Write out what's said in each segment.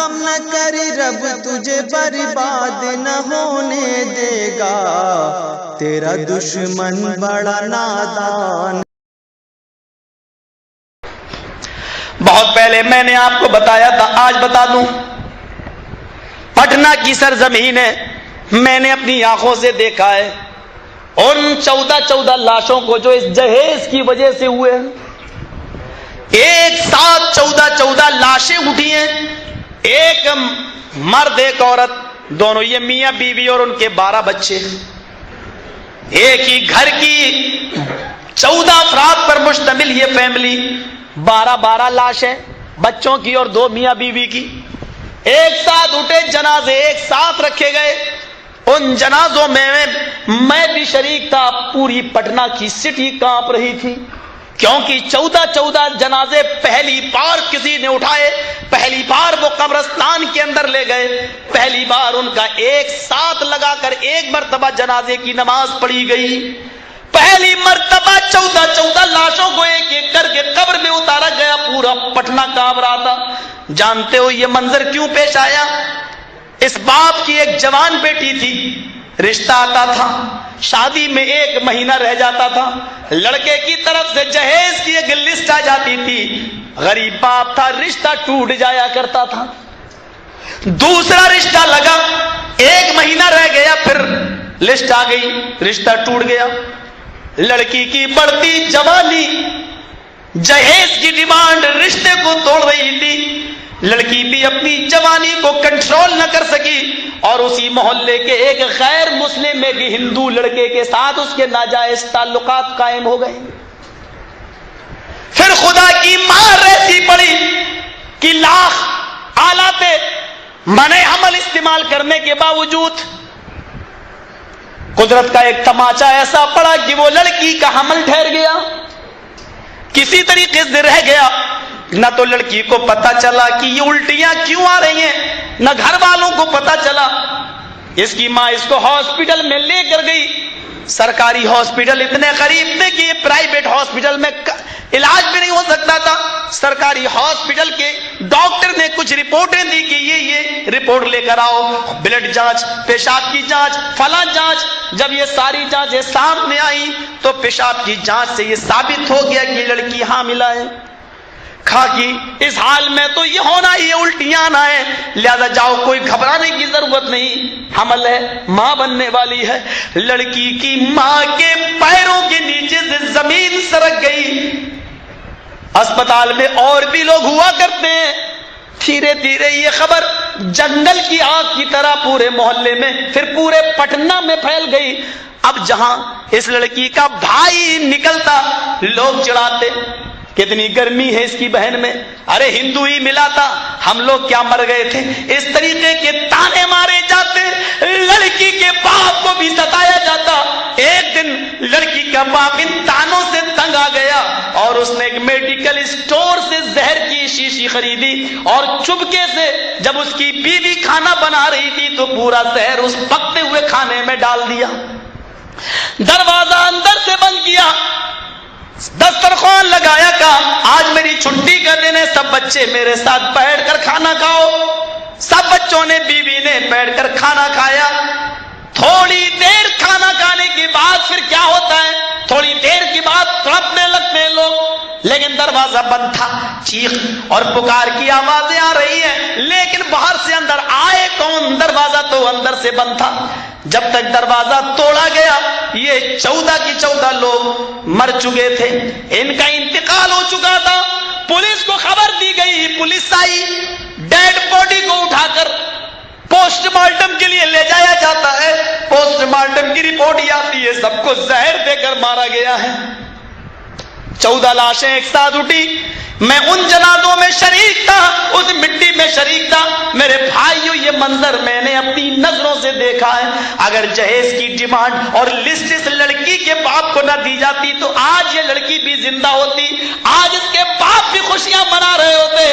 غم نہ کری رب تجھے برباد نہ ہونے دے گا، تیرا دشمن بڑا نادان۔ بہت پہلے میں نے آپ کو بتایا تھا، آج بتا دوں، پٹنہ کی سرزمین ہے، میں نے اپنی آنکھوں سے دیکھا ہے ان 14 لاشوں کو جو اس جہیز کی وجہ سے ہوئے ہیں۔ ایک ساتھ 14 لاشیں اٹھی ہیں، ایک مرد ایک عورت، دونوں یہ میاں بیوی اور ان کے 12 بچے، ایک ہی گھر کی 14 افراد پر مشتمل یہ فیملی، 12 لاشیں بچوں کی اور 2 میاں بیوی کی، ایک ساتھ اٹھے جنازے، ایک ساتھ رکھے گئے۔ ان جنازوں میں بھی شریک تھا، پوری پٹنہ کی سٹی کانپ رہی تھی، کیونکہ 14 جنازے پہلی بار کسی نے اٹھائے، پہلی بار وہ قبرستان کے اندر لے گئے، پہلی بار ان کا ایک ساتھ لگا کر ایک مرتبہ جنازے کی نماز پڑھی گئی، پہلی مرتبہ 14 لاشوں کو ایک ایک کر کے قبر میں اتارا گیا، پورا پٹنہ کانپ رہا تھا۔ جانتے ہو یہ منظر کیوں پیش آیا؟ اس باپ کی ایک جوان بیٹی تھی، رشتہ آتا تھا، شادی میں 1 مہینہ رہ جاتا تھا، لڑکے کی طرف سے جہیز کی ایک لسٹ آ جاتی تھی، غریب باپ تھا، رشتہ ٹوٹ جایا کرتا تھا۔ دوسرا رشتہ لگا، 1 مہینہ رہ گیا، پھر لسٹ آ گئی، رشتہ ٹوٹ گیا۔ لڑکی کی بڑھتی جوانی جہیز کی ڈیمانڈ رشتے کو توڑ رہی تھی، لڑکی بھی اپنی جوانی کو کنٹرول نہ کر سکی اور اسی محلے کے ایک غیر مسلم ایک ہندو لڑکے کے ساتھ اس کے ناجائز تعلقات قائم ہو گئے۔ پھر خدا کی مار ایسی پڑی کہ لاکھ آلات منع حمل استعمال کرنے کے باوجود قدرت کا ایک تماچا ایسا پڑا کہ وہ لڑکی کا حمل ٹھہر گیا، کسی طریقے سے رہ گیا۔ نہ تو لڑکی کو پتا چلا کہ یہ الٹیاں کیوں آ رہی ہیں، نہ گھر والوں کو پتا چلا۔ اس کی ماں اس کو ہاسپٹل میں لے کر گئی، سرکاری ہاسپٹل اتنے قریب تھے کہ یہ پرائیویٹ ہاسپٹل میں علاج بھی نہیں ہو سکتا تھا۔ سرکاری ہاسپٹل کے ڈاکٹر نے کچھ رپورٹیں دی کہ یہ رپورٹ لے کر آؤ، بلڈ جانچ، پیشاب کی جانچ، فلاں جانچ۔ جب یہ ساری جانچیں سامنے آئی تو پیشاب کی جانچ سے یہ ثابت ہو گیا کہ یہ لڑکی حاملہ ہے۔ کھا کی اس حال میں تو یہ ہونا ہی ہے، الٹیاں آنا ہے، لہذا جاؤ، کوئی گھبرانے کی ضرورت نہیں، حمل ہے، ماں بننے والی ہے۔ لڑکی کی ماں کے پیروں کے نیچے سے زمین سرک گئی۔ اسپتال میں اور بھی لوگ ہوا کرتے ہیں، دھیرے دھیرے یہ خبر جنگل کی آگ کی طرح پورے محلے میں، پھر پورے پٹنہ میں پھیل گئی۔ اب جہاں اس لڑکی کا بھائی نکلتا لوگ چڑھاتے، کتنی گرمی ہے اس کی بہن میں، ارے ہندو ہی ملا تھا، ہم لوگ کیا مر گئے تھے، اس طریقے کے تانے مارے جاتے، لڑکی کے باپ کو بھی ستایا جاتا۔ ایک دن لڑکی کا باپ ان تانوں سے تنگ آ گیا اور اس نے ایک میڈیکل اسٹور سے زہر کی شیشی خریدی اور چپکے سے جب اس کی بیوی کھانا بنا رہی تھی تو پورا زہر اس پکتے ہوئے کھانے میں ڈال دیا، دروازہ اندر سے بند کیا، دسترخوان لگایا، کہا آج میری چھٹی کا دن ہے، سب بچے میرے ساتھ بیٹھ کر کھانا کھاؤ۔ سب بچوں نے، بیوی نے بیٹھ کر کھانا کھایا۔ تھوڑی دیر کھانا کھانے کے بعد پھر کیا ہوتا ہے، تھوڑی دیر کے بعد تڑپنے لگتے ہیں لوگ، لیکن دروازہ بند تھا، چیخ اور پکار کی آوازیں آ رہی ہیں، لیکن باہر سے اندر آئے کون، دروازہ تو اندر سے بند تھا۔ جب تک دروازہ توڑا گیا یہ 14 کی 14 لوگ مر چکے تھے، ان کا انتقال ہو چکا تھا۔ پولیس کو خبر دی گئی، پولیس آئی، ڈیڈ باڈی کو اٹھا کر پوسٹ مارٹم کے لیے لے جایا جاتا ہے، پوسٹ مارٹم کی رپورٹ یہ آتی ہے سب کو زہر دے کر مارا گیا ہے۔ 14 لاشیں ایک ساتھ اٹھی، میں ان جنازوں میں شریک تھا، اس مٹی میں شریک تھا۔ میرے بھائیوں یہ منظر میں نے اپنی نظروں سے دیکھا ہے۔ اگر جہیز کی ڈیمانڈ اور لسٹ اس لڑکی کے باپ کو نہ دی جاتی تو آج یہ لڑکی بھی زندہ ہوتی، آج اس کے باپ بھی خوشیاں منا رہے ہوتے،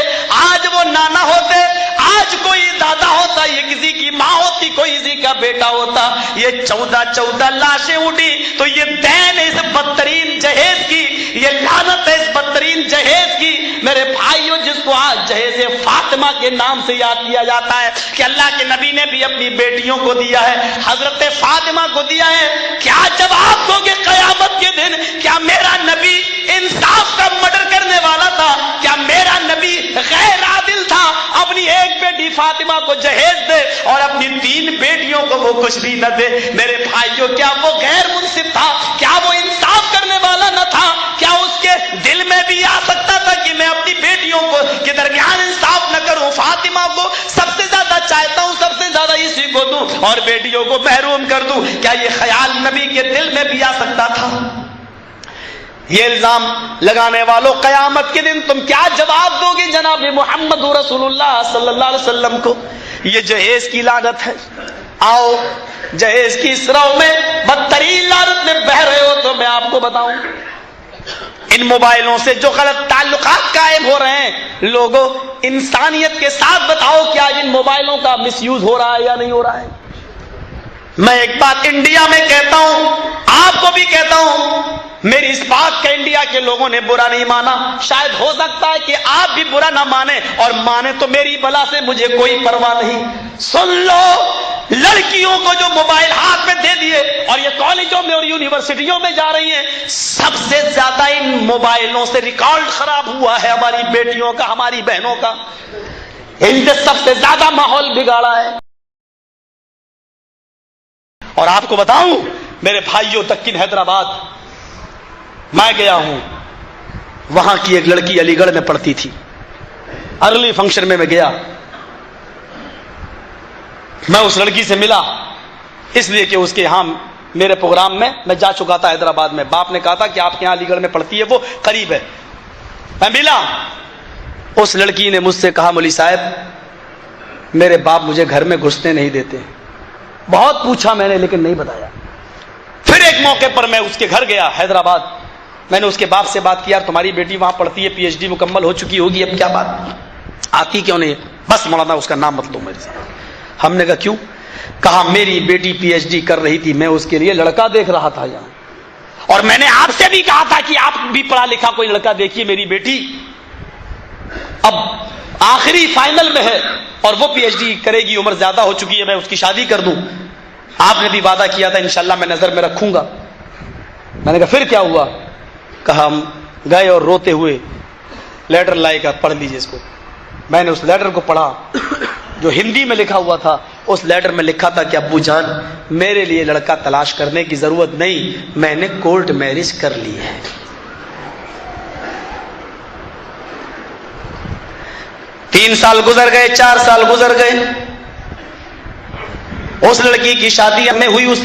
آج وہ نانا ہوتے، آج کوئی دادا ہوتا، یہ کسی کی ماں ہوتی، کوئی کسی کا بیٹا ہوتا. یہ 14 لاشیں اٹھی تو یہ دین ہے اس بدترین جہیز کی, یہ لعنت ہے اس بدترین جہیز کی. میرے بھائیوں, جس کو آج جہیز فاطمہ کے نام سے یاد کیا جاتا ہے کہ اللہ کے نبی نے بھی اپنی بیٹیوں کو دیا ہے, حضرت فاطمہ کو دیا ہے, کیا جواب دو گے قیامت کے دن؟ کیا میرا نبی انصاف کا مرڈر کرنے والا تھا؟ کیا میرا نبی غیر عادل تھا؟ اپنی ایک بیٹی فاطمہ کو جہیز دے اور اپنی 3 بیٹیوں کو وہ کچھ بھی نہ دے. میرے بھائیوں, کیا وہ غیر منصف تھا؟ کیا وہ انصاف کرنے والا نہ تھا؟ کیا اس کے دل میں بھی آ سکتا تھا کہ میں اپنی بیٹیوں کو کے درمیان انصاف نہ کروں؟ فاطمہ کو سب سے زیادہ چاہتا ہوں, سب سے زیادہ اسی کو دوں اور بیٹیوں کو محروم کر دوں. کیا یہ خیال نبی کے دل میں بھی آ سکتا تھا؟ یہ الزام لگانے والوں, قیامت کے دن تم کیا جواب دو گے جناب محمد رسول اللہ صلی اللہ علیہ وسلم کو؟ یہ جہیز کی لعنت ہے. آؤ جہیز کی اس رو میں بدترین لعنت میں بہ رہے ہو تو میں آپ کو بتاؤں, ان موبائلوں سے جو غلط تعلقات قائم ہو رہے ہیں لوگوں, انسانیت کے ساتھ بتاؤ کہ آج ان موبائلوں کا مس یوز ہو رہا ہے یا نہیں ہو رہا ہے؟ میں ایک بات انڈیا میں کہتا ہوں, آپ کو بھی کہتا ہوں, میری اس بات کا انڈیا کے لوگوں نے برا نہیں مانا, شاید ہو سکتا ہے کہ آپ بھی برا نہ مانیں, اور مانے تو میری بلا سے مجھے کوئی پرواہ نہیں. سن لو, لڑکیوں کو جو موبائل ہاتھ میں دے دیے اور یہ کالجوں میں اور یونیورسٹیوں میں جا رہی ہیں, سب سے زیادہ ان موبائلوں سے ریکارڈ خراب ہوا ہے ہماری بیٹیوں کا, ہماری بہنوں کا. ان سے سب سے زیادہ ماحول بگاڑا ہے. اور آپ کو بتاؤں میرے بھائیوں, دکن حیدرآباد میں گیا ہوں, وہاں کی ایک لڑکی علی گڑھ میں پڑھتی تھی. ارلی فنکشن میں گیا, میں اس لڑکی سے ملا اس لیے کہ اس کے یہاں میرے پروگرام میں جا چکا تھا حیدرآباد میں. باپ نے کہا تھا کہ آپ کے یہاں علی گڑھ میں پڑھتی ہے, وہ قریب ہے. میں ملا, اس لڑکی نے مجھ سے کہا, مولوی صاحب میرے باپ مجھے گھر میں گھسنے نہیں دیتے. بہت پوچھا میں نے لیکن نہیں بتایا. پھر ایک موقع پر میں اس کے گھر گیا حیدرآباد, میں نے اس کے باپ سے بات کی, یار تمہاری بیٹی وہاں پڑھتی ہے, PhD مکمل ہو چکی ہوگی, اب کیا بات آتی کیوں نہیں؟ بس مولانا اس کا نام مت لو میرے ساتھ. ہم نے کہا کیوں؟ کہا میری بیٹی PhD کر رہی تھی, میں اس کے لیے لڑکا دیکھ رہا تھا یہاں, اور میں نے آپ سے بھی کہا تھا کہ آپ بھی پڑھا لکھا کوئی لڑکا دیکھیے, میری بیٹی اب آخری فائنل میں ہے اور وہ PhD کرے گی, عمر زیادہ ہو چکی ہے, میں اس کی شادی کر دوں. آپ نے بھی وعدہ کیا تھا انشاءاللہ میں نظر میں رکھوں گا. میں نے کہا پھر کیا ہوا؟ کہا ہم گئے اور روتے ہوئے لیٹر لائے گا, پڑھ لیجیے اس کو. میں نے اس لیٹر کو پڑھا جو ہندی میں لکھا ہوا تھا. اس لیٹر میں لکھا تھا کہ ابو جان میرے لیے لڑکا تلاش کرنے کی ضرورت نہیں, میں نے کورٹ میرج کر لی ہے. تین سال گزر گئے, 4 سال گزر گئے, اس لڑکی کی شادی میں ہوئی. اس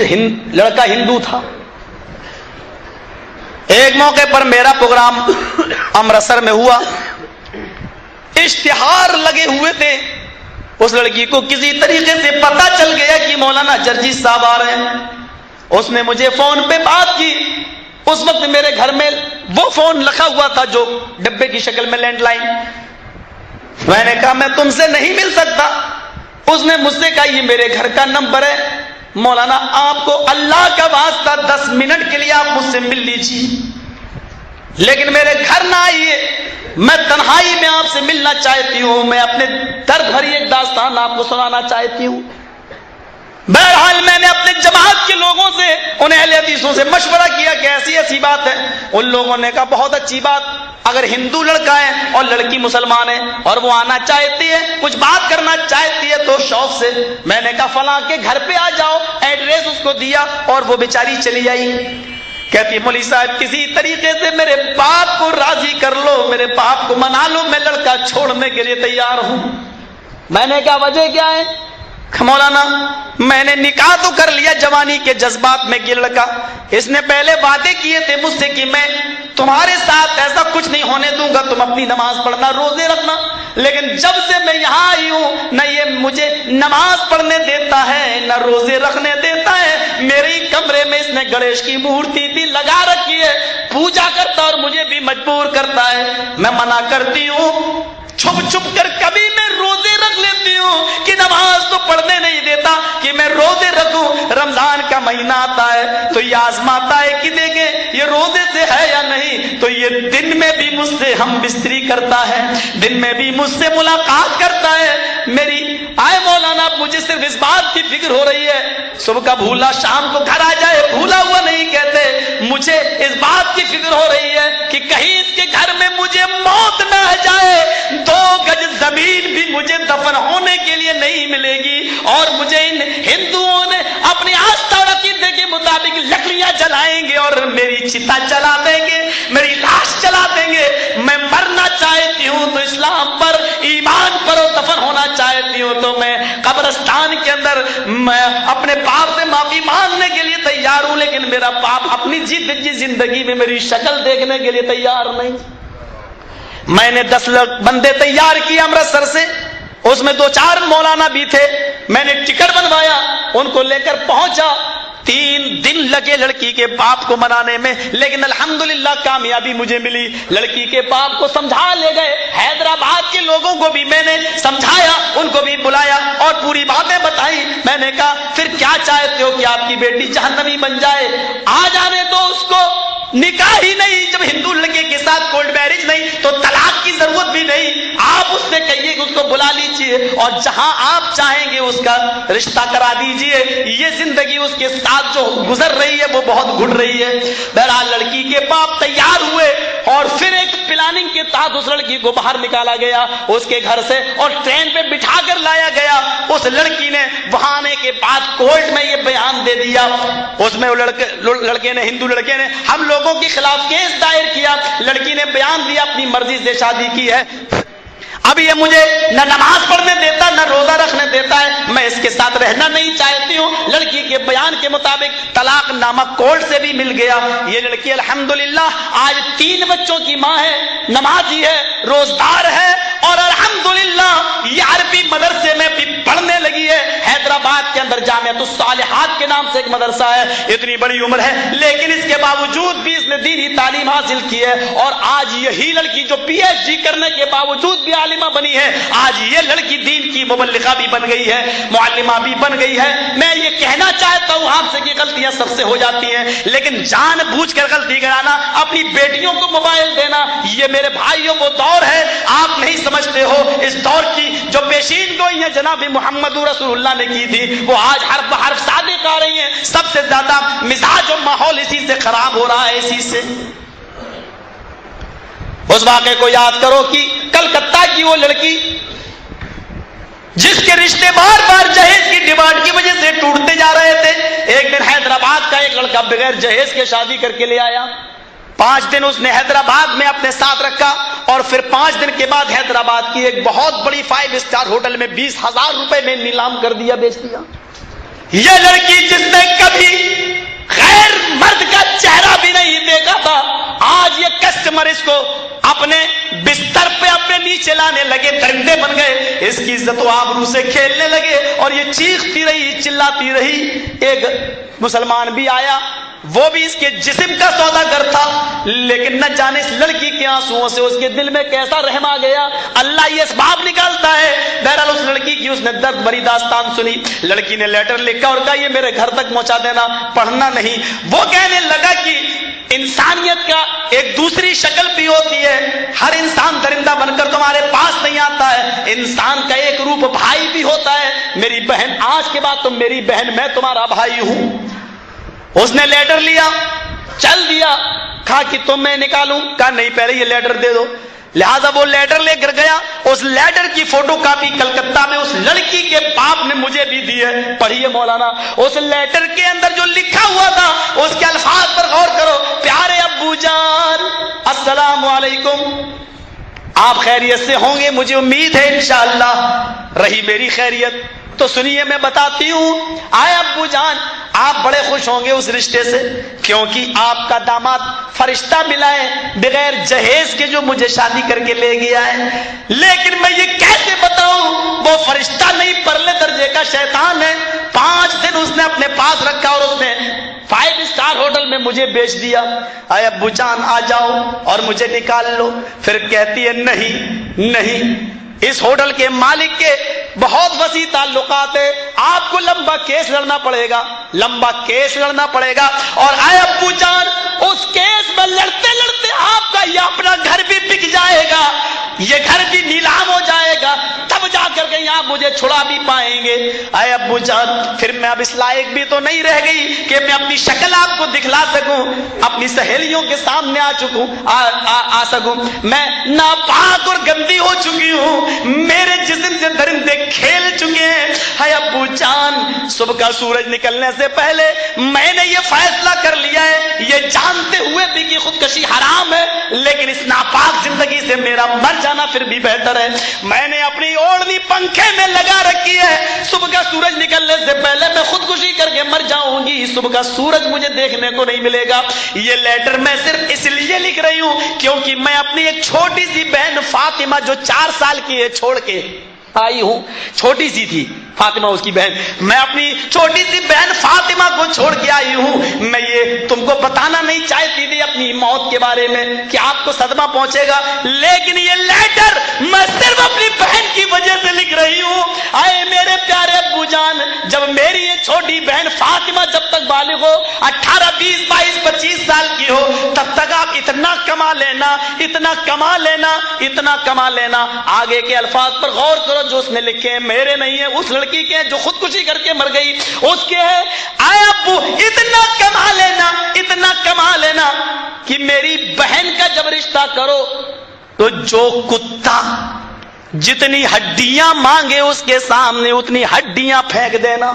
لڑکا ہندو تھا. ایک موقع پر میرا پروگرام امرتسر میں ہوا, اشتہار لگے ہوئے تھے. اس لڑکی کو کسی طریقے سے پتا چل گیا کہ مولانا جرجیت صاحب آ رہے ہیں. اس نے مجھے فون پہ بات کی. اس وقت میرے گھر میں وہ فون رکھا ہوا تھا جو ڈبے کی شکل میں لینڈ لائن. میں نے کہا میں تم سے نہیں مل سکتا. اس نے مجھ سے کہا یہ میرے گھر کا نمبر ہے, مولانا آپ کو اللہ کا واسطہ 10 منٹ کے لیے آپ مجھ سے مل لیجیے, لیکن میرے گھر نہ آئیے, میں تنہائی میں آپ سے ملنا چاہتی ہوں, میں اپنے درد بھری ایک داستان آپ کو سنانا چاہتی ہوں. بہرحال میں نے اپنے جماعت کے لوگوں سے, ان اہل حدیثوں سے مشورہ کیا کہ ایسی ایسی بات ہے. ان لوگوں نے کہا بہت اچھی بات, اگر ہندو لڑکا ہے اور لڑکی مسلمان ہے اور وہ آنا چاہتی ہے, کچھ بات کرنا چاہتی ہے تو شوق سے. میں نے کہا فلاں کے گھر پہ آ جاؤ, ایڈریس اس کو دیا اور وہ بیچاری چلی آئی. کہتی ہے مولوی صاحب کسی طریقے سے میرے باپ کو راضی کر لو, میرے باپ کو منا لو, میں لڑکا چھوڑنے کے لیے تیار ہوں. میں نے کہا وجہ کیا ہے؟ مولانا میں نے نکاح تو کر لیا جوانی کے جذبات میں, کہ لڑکا اس نے پہلے وعدے کیے تھے مجھ سے کہ میں تمہارے ساتھ ایسا کچھ نہیں ہونے دوں گا, تم اپنی نماز پڑھنا, روزے رکھنا. لیکن جب سے میں یہاں آئی ہوں نہ یہ مجھے نماز پڑھنے دیتا ہے نہ روزے رکھنے دیتا ہے. میرے ہی کمرے میں اس نے گنیش کی مورتی بھی لگا رکھی ہے, پوجا کرتا اور مجھے بھی مجبور کرتا ہے. میں منع کرتی ہوں, چھپ چھپ کر کبھی میں روزے رکھ لیتی ہوں کہ نماز تو پڑھنے نہیں دیتا, کہ میں روزے رکھوں کا مہینہ آتا ہے تو یہ آزماتا ہے کہ دیکھیں یہ روزے سے ہے یا نہیں، تو یہ دن میں بھی مجھ سے ہم بستری کرتا ہے، دن میں بھی مجھ سے ملاقات کرتا ہے۔ میری آئے مولانا مجھے صرف اس بات کی فکر ہو رہی ہے، صبح کا بھولا شام کو گھر آ جائے، بھولا ہوا نہیں کہتے، مجھے اس بات کی فکر ہو رہی ہے کہ کہیں اس کے گھر میں مجھے موت نہ آ جائے، 2 گج زمین بھی مجھے دفن ہونے کے لیے نہیں ملے گی، اور مجھے ان ہندوؤں نے اپنی آستھا اور عقیدے کے مطابق لکڑیاں جلائیں گے اور میری چتا جلا دیں گے، میری لاش جلا دیں گے۔ میں مرنا چاہتی ہوں تو اسلام پر، ایمان پر، اور دفن ہونا چاہتی ہوں تو میں قبرستان کے اندر میں اپنے باپ سے معافی مانگنے کے لیے تیار ہوں، لیکن میرا باپ اپنی جیتی زندگی میں میری شکل دیکھنے کے لیے تیار نہیں۔ میں نے 10 بندے تیار کیے امرتسر سے، اس میں 2-4 مولانا بھی تھے، میں نے ٹکٹ بنوایا، ان کو لے کر پہنچا، 3 دن لگے لڑکی کے باپ کو منانے میں، لیکن الحمدللہ کامیابی مجھے ملی۔ لڑکی کے باپ کو سمجھا لے گئے، حیدرآباد کے لوگوں کو بھی میں نے سمجھایا، ان کو بھی بلایا اور پوری باتیں بتائی۔ میں نے کہا پھر کیا چاہتے ہو کہ آپ کی بیٹی جہنمی بن جائے؟ آ جانے دو اس کو، نکاح ہی نہیں، جب ہندو لڑکے کے ساتھ کولڈ میرج نہیں تو طلاق کی ضرورت بھی نہیں، آپ اس سے کہیے کہ اس کو بلا لیجیے اور جہاں آپ چاہیں گے اس کا رشتہ کرا دیجیے، یہ زندگی اس کے ساتھ جو گزر رہی ہے وہ بہت گھٹ رہی ہے۔ بہرحال لڑکی کے باپ تیار ہوئے اور پھر ایک پلاننگ کے تحت اس لڑکی کو باہر نکالا گیا اس کے گھر سے اور ٹرین پہ بٹھا کر لایا گیا۔ اس لڑکی نے وہاں آنے کے بعد کورٹ میں یہ بیان دے دیا، اس میں لڑکے نے، ہندو لڑکے نے ہم لوگوں کے خلاف کیس دائر کیا، لڑکی نے بیان دیا اپنی مرضی سے شادی کی ہے، اب یہ مجھے نہ نماز پڑھنے دیتا نہ روزہ رکھنے دیتا ہے، میں اس کے ساتھ رہنا نہیں چاہتی ہوں۔ لڑکی کے بیان کے مطابق طلاق نامہ کورٹ سے بھی مل گیا۔ یہ لڑکی الحمدللہ آج 3 بچوں کی ماں ہے، نمازی ہے، روزدار ہے، اور الحمدللہ یہ عربی مدرسے میں بھی پڑھنے لگی ہے۔ حیدرآباد کے اندر جامعۃ الصالحات کے نام سے ایک مدرسہ ہے، اتنی بڑی عمر ہے لیکن اس کے باوجود بھی اس نے دینی تعلیم حاصل کی ہے، اور آج یہی لڑکی جو PhD کرنے کے باوجود بھی عالمہ بنی ہے، آج یہ لڑکی دین کی مبلغہ بھی بن گئی ہے، معلمہ بھی بن گئی ہے۔ میں یہ کہنا چاہتا ہوں آپ سے کہ غلطیاں سب سے ہو جاتی ہیں، لیکن جان بوجھ کر غلطی کرانا، اپنی بیٹیوں کو موبائل دینا، یہ میرے بھائیوں وہ دور ہے آپ نہیں سمجھتے ہو۔ اس دور کی جو پیشین گوئی ہے جناب محمد رسول اللہ نے کی تھی وہ آج حرف بحرف صادق آ رہی ہیں۔ سب سے زیادہ مزاج اور ماحول اسی سے خراب ہو رہا ہے، اسی سے۔ اس واقعے کو یاد کرو کہ کلکتہ کی وہ لڑکی جس کے رشتے بار بار جہیز کی ڈیمانڈ کی وجہ سے ٹوٹتے جا رہے تھے، ایک دن حیدرآباد کا ایک لڑکا بغیر جہیز کے شادی کر کے لے آیا، 5 دن اس نے حیدرآباد میں اپنے ساتھ رکھا، اور پھر 5 دن کے بعد حیدرآباد کی ایک بہت بڑی 5 اسٹار ہوٹل میں 20,000 روپے میں نیلام کر دیا، بیچ دیا۔ یہ لڑکی جس نے کبھی غیر مرد کا چہرہ بھی نہیں دیکھا تھا، آج یہ کسٹمر اس کو اپنے بستر پہ اپنے نیچے لانے لگے، درندے بن گئے، اس کی عزت و آبرو سے کھیلنے لگے، اور یہ چیختی رہی، چلاتی رہی۔ ایک مسلمان بھی آیا، وہ بھی اس کے جسم کا سوداگر تھا، لیکن نہ جانے اس لڑکی کے آنسوؤں سے اس کے دل میں کیسا رحم آ گیا، اللہ یہ اسباب نکالتا ہے۔ بہرحال اس لڑکی کی اس نے درد بھری داستان سنی، لڑکی نے لیٹر لکھا اور کہا یہ میرے گھر تک پہنچا دینا، پڑھنا نہیں۔ وہ کہنے لگا کہ انسانیت کا ایک دوسری شکل بھی ہوتی ہے، ہر انسان درندہ بن کر تمہارے پاس نہیں آتا ہے، انسان کا ایک روپ بھائی بھی ہوتا ہے، میری بہن آج کے بعد تم میری بہن، میں تمہارا بھائی ہوں۔ اس نے لیٹر لیا، چل دیا، کہا کہ تم میں نکالوں، کہا نہیں پہلے یہ لیٹر دے دو، لہذا وہ لیٹر لے کر گیا۔ اس لیٹر کی فوٹو کاپی کلکتہ میں اس لڑکی کے باپ نے مجھے بھی دی ہے، پڑھیے مولانا۔ اس لیٹر کے اندر جو لکھا ہوا تھا اس کے الفاظ پر غور کرو، پیارے ابو جان السلام علیکم، آپ خیریت سے ہوں گے، مجھے امید ہے انشاءاللہ، رہی میری خیریت تو سنیے میں بتاتی ہوں۔ آئے ابو جان، آپ بڑے خوش ہوں گے اس رشتے سے، کیونکہ آپ کا داماد فرشتہ ملا ہے بغیر جہیز کے جو مجھے شادی کر کے لے گیا ہے، لیکن میں یہ کیسے بتاؤں وہ فرشتہ نہیں، پرلے درجے کا شیطان ہے۔ 5 دن اس نے اپنے پاس رکھا اور اس نے 5 اسٹار ہوٹل میں مجھے بیچ دیا۔ آئے ابو جان آ جاؤ اور مجھے نکال لو۔ پھر کہتی ہے نہیں نہیں، اس ہوٹل کے مالک کے بہت وسیع تعلقات ہے، آپ کو کو لمبا کیس لڑنا پڑے گا، لمبا کیس لڑنا پڑے گا، اور اے ابو جان اس کیس میں لڑتے لڑتے آپ کا یہ اپنا گھر بھی بک جائے گا، یہ گھر بھی نیلام ہو جائے گا، تب جا کر کے آپ مجھے چھڑا بھی پائیں گے۔ اے ابو جان پھر میں اب اس لائق بھی تو نہیں رہ گئی کہ میں اپنی شکل آپ کو دکھلا سکوں، اپنی سہیلیوں کے سامنے آ سکوں، میں ناپاک اور گندی ہو چکی ہوں، میرے جسم سے درندے کھیل چکے ہیں۔ اے ابو جان صبح کا سورج نکلنے سے پہلے میں نے یہ فیصلہ کر لیا ہے، یہ جانتے ہوئے بھی کہ خودکشی حرام ہے، لیکن اس ناپاک زندگی سے میرا مر جانا پھر بھی بہتر ہے۔ میں نے اپنی اوڑھنی پنکھے میں لگا رکھی ہے، صبح کا سورج نکلنے سے پہلے میں خودکشی کر کے مر جاؤں گی، صبح کا سورج مجھے دیکھنے کو نہیں ملے گا۔ یہ لیٹر میں صرف اس لیے لکھ رہی ہوں کیونکہ میں اپنی ایک چھوٹی سی بہن فاطمہ جو 4 سال کی ہے چھوڑ کے آئی ہوں، چھوٹی سی تھی فاطمہ اس کی بہن، میں اپنی چھوٹی سی بہن فاطمہ کو چھوڑ کے آئی ہوں۔ میں یہ تم کو بتانا نہیں چاہتی تھی اپنی موت کے بارے میں کہ آپ کو صدمہ پہنچے گا، لیکن یہ لیٹر میں صرف اپنی بہن کی وجہ سے لکھ رہی ہوں۔ آئے میرے پیارے ابو جان، جب میری یہ چھوٹی بہن فاطمہ جب تک بالغ ہو، 18 20 22 25 سال کی ہو، تب تک آپ اتنا کما لینا، اتنا کما لینا، اتنا کما لینا۔ آگے کے الفاظ پر غور کرو جو اس نے لکھے ہیں، میرے نہیں ہے، اس لڑکی کے جو خودکشی کر کے مر گئی اس کے ہے۔ آئے ابو اتنا کما لینا، اتنا کما لینا کہ میری بہن کا جب رشتہ کرو تو جو کتا جتنی ہڈیاں مانگے اس کے سامنے اتنی ہڈیاں پھینک دینا۔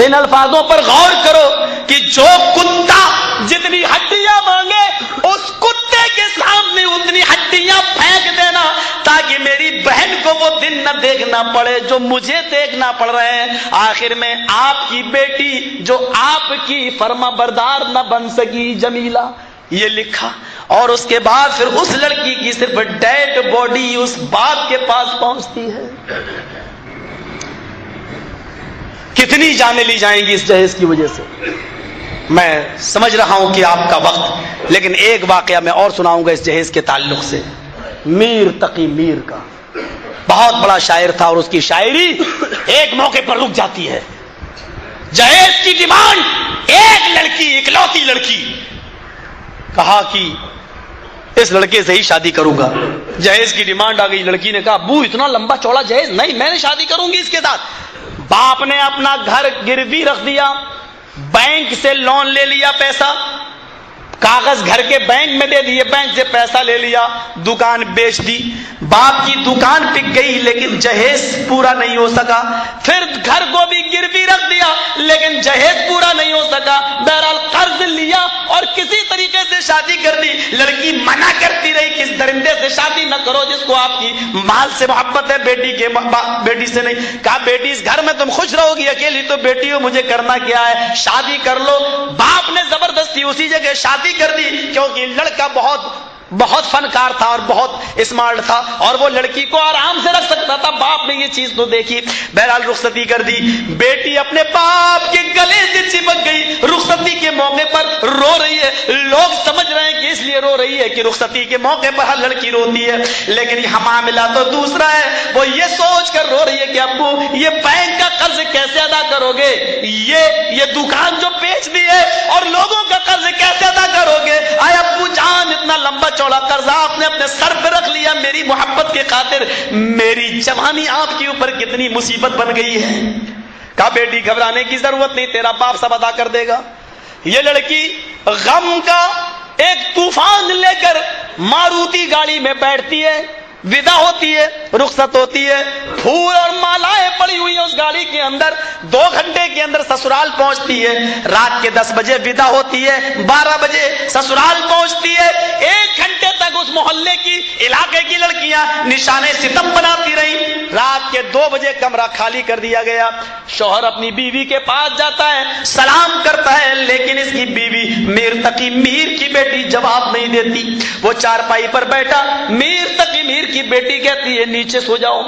ان الفاظوں پر غور کرو کہ جو کتا جتنی ہڈیاں مانگے اس کتے کے سامنے اتنی ہڈیاں پھینک دینا، تاکہ میری بہن کو وہ دن نہ دیکھنا پڑے جو مجھے دیکھنا پڑ رہے ہیں۔ آخر میں آپ کی بیٹی جو آپ کی فرما بردار نہ بن سکی جمیلہ، یہ لکھا، اور اس کے بعد پھر اس لڑکی کی صرف ڈیڈ باڈی اس باپ کے پاس پہنچتی ہے۔ کتنی جانیں لی جائیں گی اس جہیز کی وجہ سے۔ میں سمجھ رہا ہوں کہ آپ کا وقت، لیکن ایک واقعہ میں اور سناؤں گا اس جہیز کے تعلق سے۔ میر تقی میر کا بہت بڑا شاعر تھا، اور اس کی شاعری ایک موقع پر رک جاتی ہے۔ جہیز کی ڈیمانڈ، ایک لڑکی، اکلوتی لڑکی، کہا کہ اس لڑکے سے ہی شادی کروں گا۔ جہیز کی ڈیمانڈ آ گئی، لڑکی نے کہا ابو اتنا لمبا چوڑا جہیز نہیں، میں نے شادی کروں گی اس کے ساتھ۔ باپ نے اپنا گھر گروی رکھ دیا، بینک سے لون لے لیا، پیسہ کاغذ گھر کے بینک میں دے دیے، بینک سے پیسہ لے لیا، دکان بیچ دی۔ باپ کی دکان بک گئی لیکن جہیز پورا نہیں ہو سکا، پھر گھر کو بھی گروی رکھ دیا لیکن جہیز پورا نہیں ہو سکا۔ بہرحال قرض لیا اور کسی طریقے سے شادی کر دی۔ لڑکی منع کرتی رہی کہ اس درندے سے شادی نہ کرو جس کو آپ کی مال سے محبت ہے، بیٹی سے نہیں۔ کہا بیٹی اس گھر میں تم خوش رہو گی، اکیلی تو بیٹی ہو، مجھے کرنا کیا ہے، شادی کر لو۔ باپ نے زبردستی اسی جگہ شادی کر دی، کیونکہ لڑکا بہت فنکار تھا اور بہت اسمارٹ تھا، اور وہ لڑکی کو آرام سے رکھ سکتا تھا۔ باپ نے یہ چیز تو دیکھی، بہرحال رخصتی کر دی۔ بیٹی اپنے باپ کے گلے سے چپک گئی، رخصتی کے موقع پر رو رہی ہے۔ لوگ سمجھ رہے ہیں کہ اس لیے رو رہی ہے کہ رخصتی کے موقع پر ہر لڑکی روتی ہے، لیکن یہ معاملہ تو دوسرا ہے۔ وہ یہ سوچ کر رو رہی ہے کہ ابو یہ بینک کا قرض کیسے ادا کرو گے، یہ دکان جو بیچ دی ہے اور لوگوں کا قرض کیسے ادا کرو گے۔ اے ابو جان اتنا لمبا چوڑا قرضہ آپ نے اپنے سر پہ رکھ لیا میری محبت کے خاطر، میری جوانی آپ کے اوپر کتنی مصیبت بن گئی ہے۔ کہا بیٹی گھبرانے کی ضرورت نہیں، تیرا باپ سب ادا کر دے گا۔ یہ لڑکی غم کا ایک طوفان لے کر ماروتی گاڑی میں بیٹھتی ہے، ودا ہوتی ہے، رخصت ہوتی ہے، پھول اور مالائیں پڑی ہوئی ہیں اس گاڑی کے اندر۔ 2 گھنٹے کے اندر سسرال پہنچتی ہے، رات کے 10 بجے ودا ہوتی ہے، 12 بجے سسرال پہنچتی ہے۔ 1 گھنٹے تک اس محلے کی، علاقے کی لڑکیاں نشانے ستم بناتی رہی۔ رات کے 2 بجے کمرہ خالی کر دیا گیا۔ شوہر اپنی بیوی کے پاس جاتا ہے، سلام کرتا ہے، لیکن اس کی بیوی میر تقی میر کی بیٹی جواب نہیں دیتی۔ وہ چارپائی پر بیٹھا، میر تقی میر کی بیٹی کہتی ہے نیچے سو جاؤ۔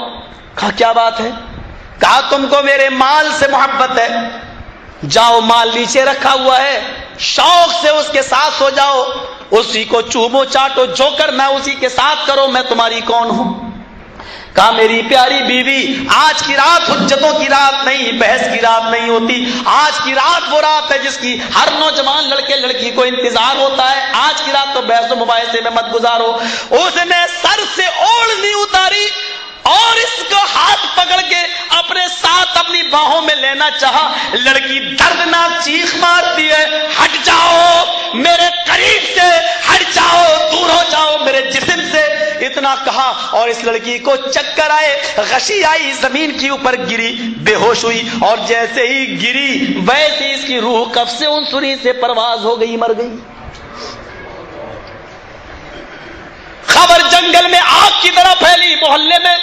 کہا کیا بات ہے؟ کہا تم کو میرے مال سے محبت ہے، جاؤ مال نیچے رکھا ہوا ہے، شوق سے اس کے ساتھ سو جاؤ، اسی کو چومو چاٹو، جو کرنا اسی کے ساتھ کرو، میں تمہاری کون ہوں۔ کہا میری پیاری بیوی، آج کی رات حجتوں کی رات نہیں، بحث کی رات نہیں ہوتی، آج کی رات وہ رات ہے جس کی ہر نوجوان لڑکے لڑکی کو انتظار ہوتا ہے، آج کی رات تو بحث و مباحثے میں مت گزارو۔ اس نے سر سے اوڑھنی اتاری اور اس کو ہاتھ پکڑ کے اپنے ساتھ اپنی باہوں میں لینا چاہا۔ لڑکی دردناک چیخ مارتی ہے، ہٹ جاؤ میرے قریب سے، ہٹ جاؤ، دور ہو جاؤ میرے جسم سے۔ اتنا کہا اور اس لڑکی کو چکر آئے، غشی آئی، زمین کے اوپر گری، بے ہوش ہوئی، اور جیسے ہی گری ویسے ہی اس کی روح قفس عنصری سے پرواز ہو گئی، مر گئی۔ خبر جنگل میں آگ کی طرح پھیلی، محلے میں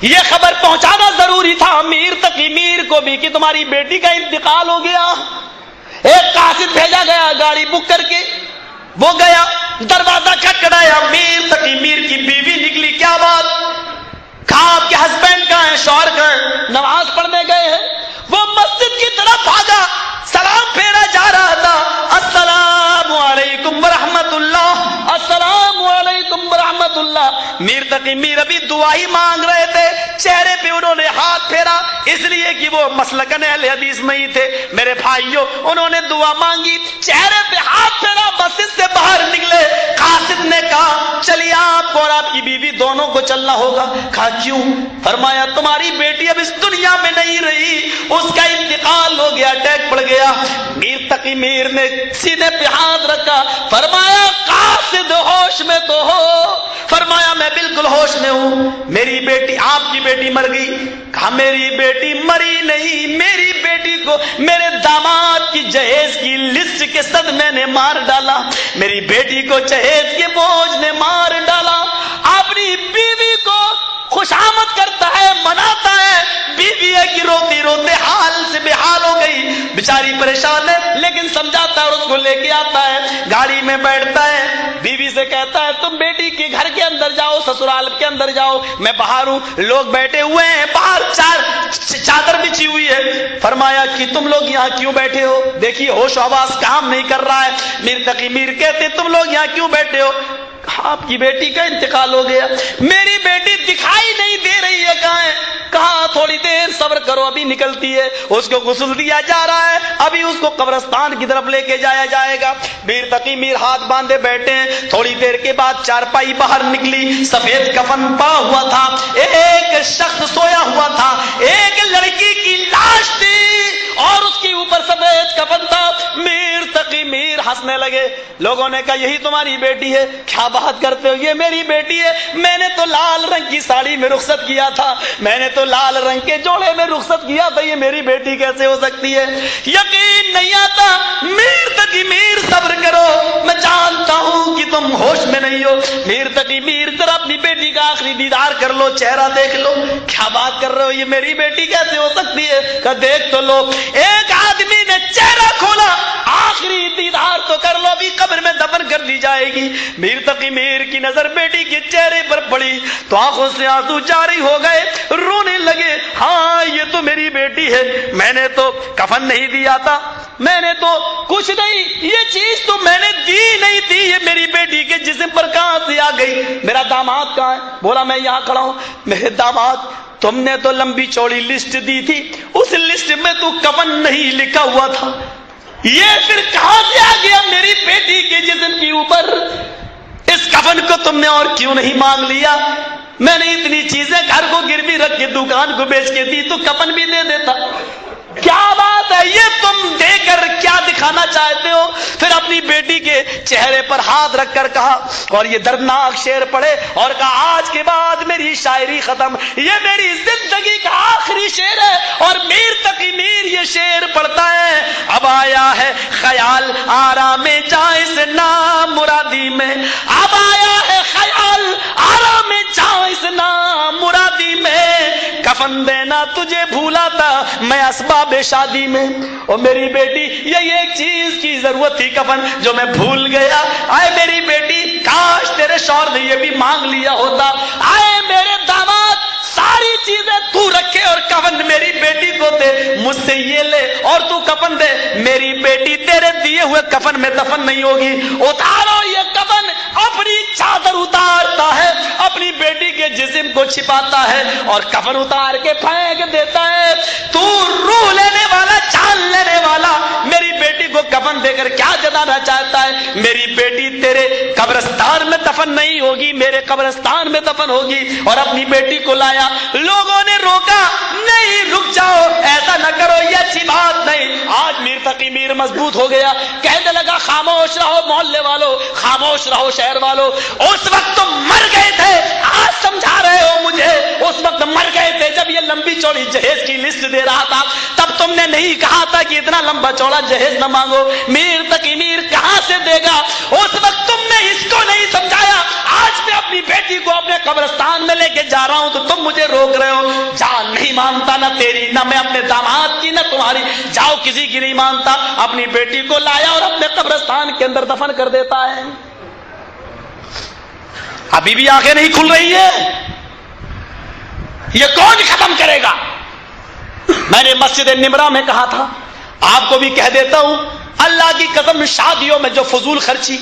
یہ خبر پہنچانا ضروری تھا امیر تقی میر کو بھی کہ تمہاری بیٹی کا انتقال ہو گیا۔ ایک قاصد بھیجا گیا گاڑی بک کر کے، وہ گیا، دروازہ کھٹکھٹایا، امیر تقی میر کی بیوی نکلی، کیا بات؟ کہا آپ کے ہسبینڈ کہاں ہیں، شوہر کہاں ہیں؟ نماز پڑھنے گئے ہیں۔ وہ مسجد کی طرف بھاگا، سلام پھیرا جا رہا تھا، السلام علیکم ورحمت اللہ، السلام علیکم ورحمت اللہ۔ میر تقی میر ابھی دعا ہی مانگ رہے تھے، چہرے پہ انہوں نے ہاتھ پھیرا، اس لیے کہ وہ مسلکن اہل حدیث نہیں تھے میرے بھائیوں، انہوں نے دعا مانگی، چہرے پہ ہاتھ پھیرا، مسجد سے باہر نکلے۔ قاصد نے کہا چلیے آپ کو اور آپ کی بیوی دونوں کو چلنا ہوگا۔ کہا کیوں؟ فرمایا تمہاری بیٹی اب اس دنیا میں نہیں رہی، اس کا انتقال ہو گیا، اٹیک پڑ گیا۔ میر تقی میر نے سینے پہ ہاتھ رکھا، فرمایا قاصد ہوش میں تو ہو؟ فرمایا میں بالکل ہوش میں ہوں، میری بیٹی، آپ کی بیٹی مر گئی۔ کہا میری بیٹی مری نہیں، میری بیٹی کو میرے داماد کی جہیز کی لسٹ کے صدمے نے مار ڈالا، میری بیٹی کو جہیز کے بوجھ نے مار ڈالا۔ اپنی بیوی کو خوشامد کرتا ہے، مناتا ہے، بیوی ہے کہ روتی روتے حال سے بے حال ہو گئی، بیچاری پریشان ہے، لیکن سمجھاتا ہے اور اس کو لے کے آتا ہے، گاڑی میں بیٹھتا ہے، بیوی سے کہتا ہے تم بیٹی کے گھر کے اندر جاؤ، سسرال کے اندر جاؤ، میں باہر ہوں، لوگ بیٹھے ہوئے ہیں باہر، چادر بچھی ہوئی ہے۔ فرمایا کہ تم لوگ یہاں کیوں بیٹھے ہو؟ دیکھیے ہوش و حواس کام نہیں کر رہا ہے۔ میر تقی میر کہتے تم لوگ یہاں کیوں بیٹھے ہو؟ آپ کی بیٹی کا انتقال ہو گیا، میری بیٹی دکھائی نہیں دے رہی ہے، کہاں ہے؟ کہا تھوڑی دیر صبر کرو، ابھی نکلتی ہے، اس کو غسل دیا جا رہا ہے، ابھی اس کو قبرستان کی طرف لے کے جایا جائے گا۔ میر تقی میر ہاتھ باندھے بیٹھے ہیں، تھوڑی دیر کے بعد چارپائی باہر نکلی، سفید کفن پا ہوا تھا، ایک شخص سویا ہوا تھا، ایک لڑکی کی لاش تھی اور اس کے اوپر سفید کفن تھا۔ میر تقی میر ہنسنے لگے، لوگوں نے کہا یہی تمہاری بیٹی ہے؟ کیا بات کرتے ہو، یہ میری بیٹی ہے، میں نے تو لال رنگ کی ساڑی میں رخصت کیا تھا، میں نے تو لال رنگ کے جوڑے میں رخصت کیا تھا، یہ میری بیٹی کیسے ہو سکتی ہے؟ یقین نہیں آتا؟ میر تقی میر صبر کرو، میں جانتا ہوں کہ تم ہوش میں نہیں ہو۔ میر تقی میر ذرا اپنی بیٹی کا آخری دیدار کر لو، چہرہ دیکھ لو، کیا بات کر رہے ہو، یہ میری بیٹی کیسے ہو سکتی ہے؟ کہ دیکھ تو لو۔ ایک آدمی نے چہرہ کھولا، آخری دیدار تو کر لو، ابھی قبر میں دفن کر دی جائے گی۔ میر تقی میر کی نظر بیٹی کے چہرے پر پڑی تو آنکھوں سے آنسو جاری ہو گئے، رونے لگے، ہاں یہ تو میری بیٹی ہے، میں نے تو کفن نہیں دیا تھا، میں نے تو کچھ نہیں، یہ چیز تو میں نے دی نہیں تھی، یہ میری بیٹی کے جسم پر کہاں سے آ گئی؟ میرا داماد کہاں ہے؟ بولا میں یہاں کھڑا ہوں۔ میرے داماد، تم نے تو لمبی چوڑی لسٹ دی تھی، اس لسٹ میں تو کفن نہیں لکھا ہوا تھا، یہ پھر کہاں سے آ گیا میری بیٹی کے جسم کے اوپر؟ اس کفن کو تم نے اور کیوں نہیں مانگ لیا؟ میں نے اتنی چیزیں گھر کو گروی رکھ کے دکان کو بیچ کے دی تو کفن بھی دے دیتا۔ کیا بات ہے، یہ تم دے کر کیا دکھانا چاہتے ہو؟ پھر اپنی بیٹی کے چہرے پر ہاتھ رکھ کر کہا، اور یہ دردناک شعر پڑھے اور کہا آج کے بعد میری شاعری ختم، یہ میری زندگی کا آخری شعر ہے۔ اور میر تقی میر یہ شعر پڑھتا ہے، اب آیا ہے خیال آرام جائز نام مرادی میں، اب آیا ہے خیال آرام جائز نام مرادی میں، کفن دینا تجھے بھولا تھا میں اسباب شادی میں۔ اور میری بیٹی یہ ایک چیز کی ضرورت تھی کفن جو میں بھول گیا، آئے میری بیٹی کاش تیرے شوہر نے یہ بھی مانگ لیا ہوتا، آئے میرے داماد ساری چیزیں تو رکھے اور کفن میری بیٹی کو دے، مجھ سے یہ لے اور تو کفن دے، میری بیٹی تیرے دیے ہوئے کفن میں دفن نہیں ہوگی، اتارو یہ کفن اپنی چادر اتارتا ہے، اپنی بیٹی کے جسم کو چھپاتا ہے اور کفن اتار کے پھینک دیتا ہے۔ تو روح لینے والا، جان لینے والا، میری بیٹی کو کفن دے کر کیا جتانا چاہتا ہے؟ میری بیٹی تیرے قبرستان میں دفن نہیں ہوگی، میرے قبرستان میں دفن ہوگی۔ اور اپنی بیٹی کو لایا، لوگوں نے روکا، نہیں رک جاؤ، ایسا نہ کرو، یہ اچھی بات نہیں۔ آج میر تقی میر مضبوط ہو گیا، کہنے لگا خاموش رہو محلے والوں، خاموش رہو شہر والوں، اس وقت تم مر گئے تھے، آج سمجھا رہے ہو مجھے، اس وقت مر گئے تھے جب یہ لمبی چوڑی جہیز کی لسٹ دے رہا تھا، تب تم نے نہیں کہا تھا کہ اتنا لمبا چوڑا جہیز نہ مانگو، میر تقی میر کہاں سے دے گا؟ اس وقت تم نے اس کو نہیں سمجھایا۔ آج میں اپنی بیٹی کو اپنے قبرستان میں لے کے جا رہا ہوں تو تم مجھے روک رہے ہو۔ جان نہیں مانتا نہ تیری، نہ میں اپنے داماد کی، نہ تمہاری، جاؤ کسی کی نہیں مانتا۔ اپنی بیٹی کو لایا اور اپنے قبرستان کے اندر دفن کر دیتا ہے۔ ابھی بھی آنکھیں نہیں کھل رہی ہے، یہ کون ختم کرے گا؟ میں نے مسجد نمرہ میں کہا تھا، آپ کو بھی کہہ دیتا ہوں، اللہ کی قسم، شادیوں میں جو فضول خرچی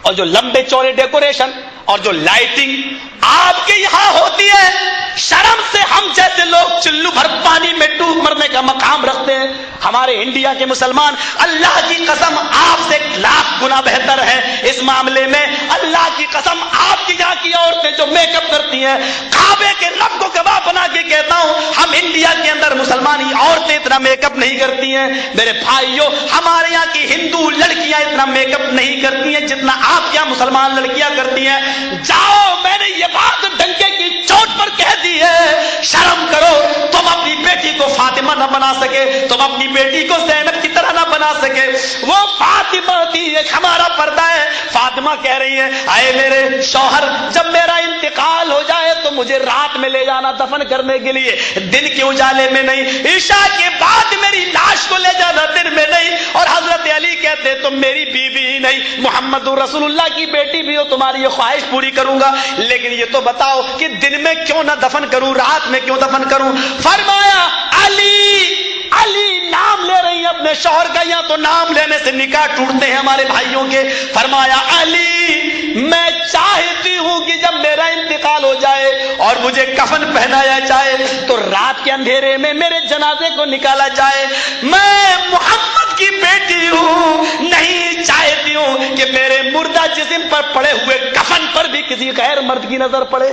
اور جو لمبے چوڑے ڈیکوریشن اور جو لائٹنگ آپ کے یہاں ہوتی ہے، شرم سے ہم جیسے لوگ چلو بھر پانی میں ڈوب مرنے کا مقام رکھتے ہیں۔ ہمارے انڈیا کے مسلمان اللہ کی قسم آپ سے 1,00,000 گنا بہتر ہیں اس معاملے میں۔ اللہ کی قسم آپ کی یہاں کی عورتیں جو میک اپ کرتی ہیں، کعبے کے رب کو گواہ بنا کے کہتا ہوں، ہم انڈیا کے اندر مسلمانی عورتیں اتنا میک اپ نہیں کرتی ہیں۔ میرے بھائیوں، ہمارے یہاں کی ہندو لڑکیاں اتنا میک اپ نہیں کرتی ہیں جتنا آپ یہاں مسلمان لڑکیاں کرتی ہیں۔ جاؤ، میں نے یہ بات ڈنکے کی چوٹ پر کہہ دی ہے، شرم کرو۔ تم اپنی بیٹی کو فاطمہ نہ بنا سکے، تم اپنی بیٹی کو زینب کی طرح نہ بنا سکے۔ وہ فاطمہ تھی، ایک ہمارا پردہ ہے۔ فاطمہ کہہ رہی ہے، اے میرے شوہر، جب میرا انتقال ہو جائے تو مجھے رات میں لے جانا دفن کرنے کے لیے، دن کے اجالے میں نہیں، عشاء کے بعد میری لاش کو لے جانا، دن میں نہیں۔ اور حضرت علی کہتے تم میری بیوی ہی نہیں، محمد رسول اللہ کی بیٹی بھی ہو، تمہاری یہ خواہش پوری کروں گا، لیکن یہ تو بتاؤ کہ دن میں کیوں نہ دفن کروں، رات میں کیوں دفن کروں؟ فرمایا علی، علی نام لے رہی ہے اپنے شوہر کا، یا تو نام لینے سے نکاح ٹوٹتے ہیں ہمارے بھائیوں کے۔ فرمایا علی، میں چاہتی ہوں کہ جب میرا انتقال ہو جائے اور مجھے کفن پہنایا جائے تو رات کے اندھیرے میں میرے جنازے کو نکالا جائے۔ میں محمد کی بیٹی ہوں، نہیں چاہتی ہوں کہ میرے مردہ جسم پر پڑے ہوئے کفن پر بھی کسی غیر مرد کی نظر پڑے،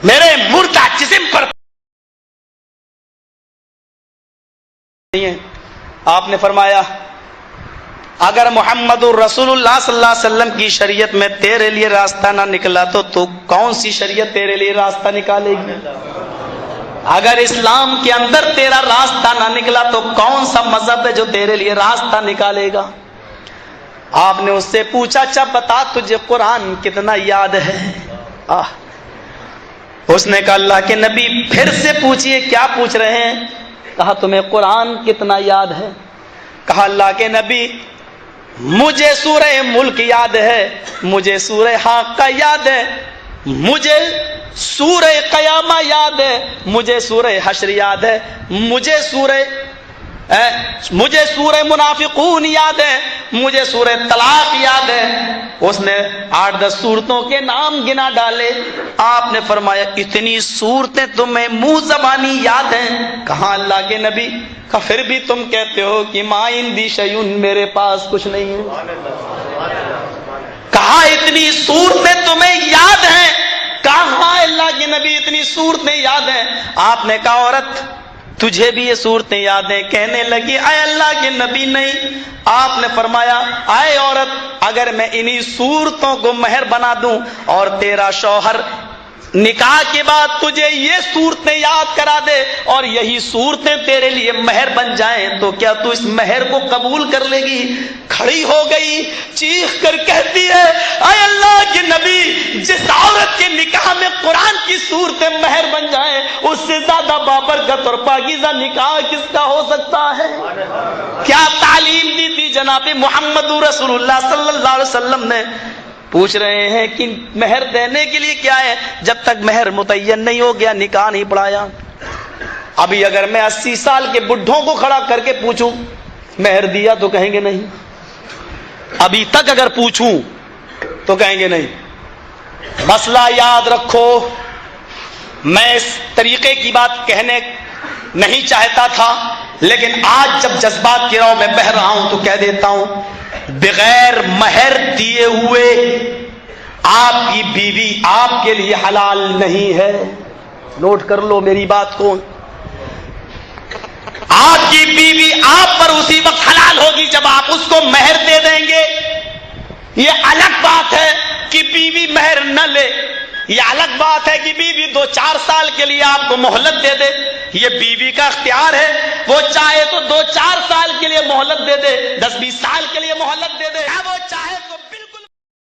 میرے مردہ جسم پر۔ آپ نے فرمایا اگر محمد الرسول اللہ صلی اللہ علیہ وسلم کی شریعت میں تیرے لیے راستہ نہ نکلا تو کون سی شریعت تیرے لیے راستہ نکالے گی؟ اگر اسلام کے اندر تیرا راستہ نہ نکلا تو کون سا مذہب ہے جو تیرے لیے راستہ نکالے گا؟ آپ نے اس سے پوچھا، اچھا بتا تجھے قرآن کتنا یاد ہے؟ اس نے کہا اللہ کے نبی پھر سے پوچھئے، کیا پوچھ رہے ہیں؟ کہا تمہیں قرآن کتنا یاد ہے؟ کہا اللہ کے نبی مجھے سورہ ملک یاد ہے، مجھے سورہ حاقہ یاد ہے، مجھے سورہ قیامہ یاد ہے، مجھے سورہ حشر یاد ہے، مجھے سورہ منافقون یاد ہے، مجھے سورہ طلاق یاد ہے۔ اس نے 8-10 سورتوں کے نام گنا ڈالے۔ آپ نے فرمایا اتنی سورتیں تمہیں منہ زبانی یاد ہیں؟ کہاں اللہ کے نبی؟ کہ پھر بھی تم کہتے ہو کہ ما عندی شیء، میرے پاس کچھ نہیں ہے۔ کہاں اتنی صورتیں تمہیں یاد ہیں؟ کہاں اللہ کے نبی اتنی صورتیں یاد ہیں؟ آپ نے کہا عورت تجھے بھی یہ صورتیں یاد ہیں؟ کہنے لگی اے اللہ کے نبی نہیں۔ آپ نے فرمایا اے عورت اگر میں انہی صورتوں کو مہر بنا دوں اور تیرا شوہر نکاح کے بعد تجھے یہ صورتیں یاد کرا دے اور یہی صورتیں تیرے لیے مہر بن جائیں تو کیا تو اس مہر کو قبول کر لے گی؟ کھڑی ہو گئی، چیخ کر کہتی ہے اے اللہ کے نبی، جس عورت کے نکاح میں قرآن کی صورتیں مہر بن جائیں اس سے زیادہ بابرکت اور پاکیزہ نکاح کس کا ہو سکتا ہے؟ کیا تعلیم دی تھی جناب محمد رسول اللہ صلی اللہ علیہ وسلم نے؟ پوچھ رہے ہیں کہ مہر دینے کے لیے کیا ہے؟ جب تک مہر متعین نہیں ہو گیا نکاح نہیں پڑھایا۔ ابھی اگر میں 80 سال کے بڈھوں کو کھڑا کر کے پوچھوں مہر دیا تو کہیں گے نہیں۔ ابھی تک اگر پوچھوں تو کہیں گے نہیں. مسئلہ یاد رکھو، میں اس طریقے کی بات کہنے نہیں چاہتا تھا، لیکن آج جب جذبات کی راہ میں بہہ رہا ہوں تو کہہ دیتا ہوں، بغیر مہر دیے ہوئے آپ کی بیوی آپ کے لیے حلال نہیں ہے. نوٹ کر لو میری بات کو. آپ کی بیوی آپ پر اسی وقت حلال ہوگی جب آپ اس کو مہر دے دیں گے. یہ الگ بات ہے کہ بیوی مہر نہ لے، یہ الگ بات ہے کہ بیوی 2-4 سال کے لیے آپ کو مہلت دے دے. یہ بیوی کا اختیار ہے، وہ چاہے تو 2-4 سال کے لیے مہلت دے دے، 10-20 سال کے لیے مہلت دے دے، وہ چاہے تو بالکل